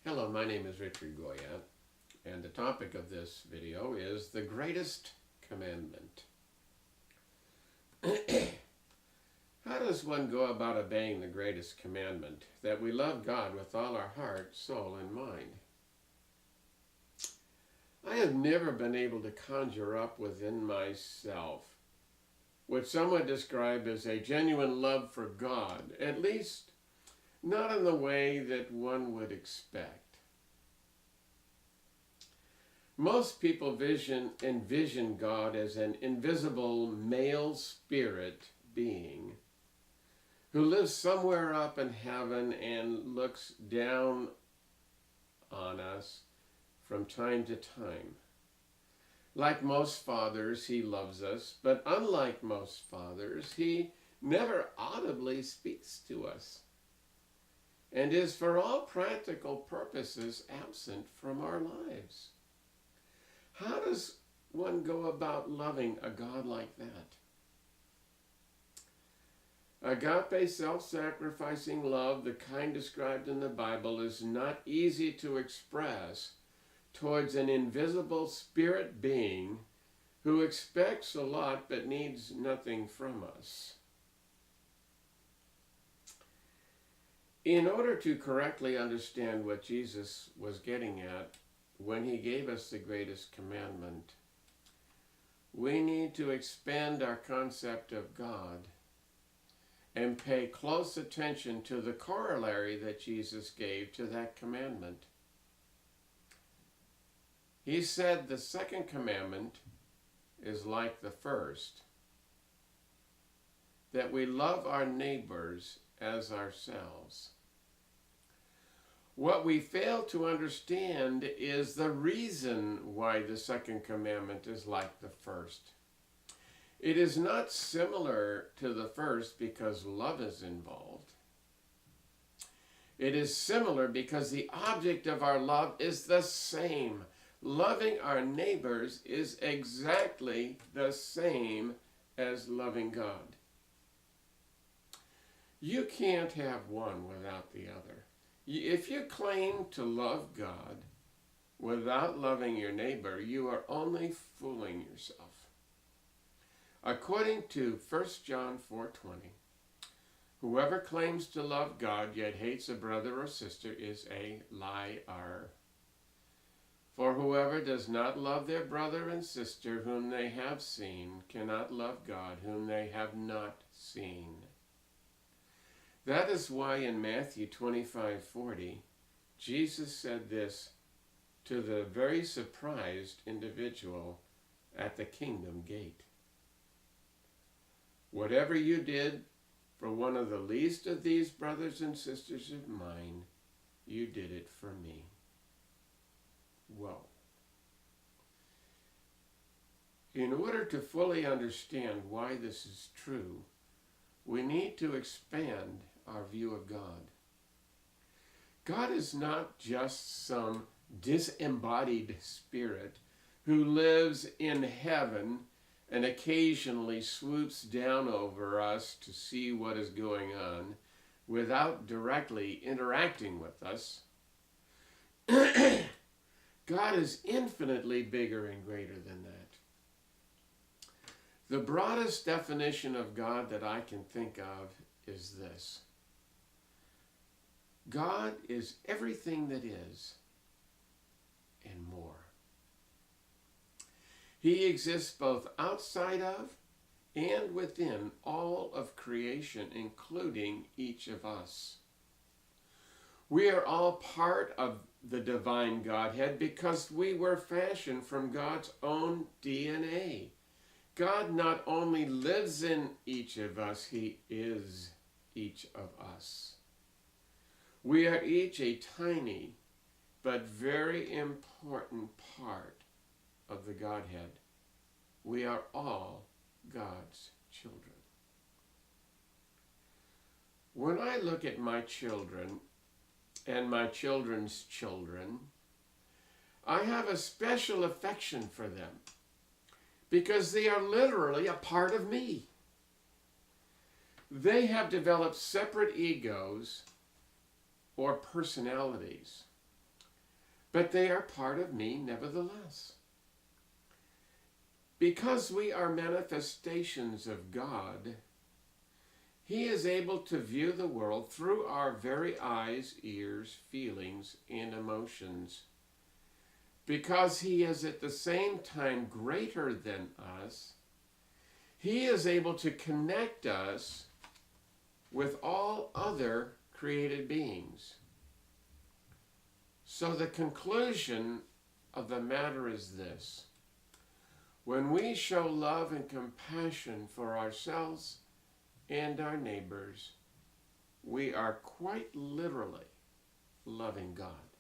Hello, my name is Richard Goya, and the topic of this video is the Greatest Commandment. How does one go about obeying the Greatest Commandment, that we love God with all our heart, soul, and mind? I have never been able to conjure up within myself what some would describe as a genuine love for God, at least not in the way that one would expect. Most people envision God as an invisible male spirit being who lives somewhere up in heaven and looks down on us from time to time. Like most fathers, he loves us, but unlike most fathers, he never audibly speaks to us and is for all practical purposes absent from our lives. How does one go about loving a God like that? Agape, self-sacrificing love, the kind described in the Bible, is not easy to express towards an invisible spirit being who expects a lot but needs nothing from us. In order to correctly understand what Jesus was getting at when he gave us the greatest commandment, we need to expand our concept of God and pay close attention to the corollary that Jesus gave to that commandment. He said the second commandment is like the first, that we love our neighbors as ourselves. What we fail to understand is the reason why the second commandment is like the first. It is not similar to the first because love is involved. It is similar because the object of our love is the same. Loving our neighbors is exactly the same as loving God. You can't have one without the other. If you claim to love God without loving your neighbor, you are only fooling yourself. According to 1 John 4:20, whoever claims to love God yet hates a brother or sister is a liar. For whoever does not love their brother and sister whom they have seen cannot love God whom they have not seen. That is why in Matthew 25:40, Jesus said this to the very surprised individual at the kingdom gate. Whatever you did for one of the least of these brothers and sisters of mine, you did it for me. Whoa. In order to fully understand why this is true, we need to expand our view of God. God is not just some disembodied spirit who lives in heaven and occasionally swoops down over us to see what is going on without directly interacting with us. God is infinitely bigger and greater than that. The broadest definition of God that I can think of is this: God is everything that is and more. He exists both outside of and within all of creation, including each of us. We are all part of the divine Godhead because we were fashioned from God's own DNA. God not only lives in each of us, he is each of us. We are each a tiny but very important part of the Godhead. We are all God's children. When I look at my children and my children's children, I have a special affection for them because they are literally a part of me. They have developed separate egos or personalities but they are part of me nevertheless. Because we are manifestations of God, He is able to view the world through our very eyes, ears, feelings, and emotions. Because He is at the same time greater than us, He is able to connect us with all other created beings. So the conclusion of the matter is this: when we show love and compassion for ourselves and our neighbors, we are quite literally loving God.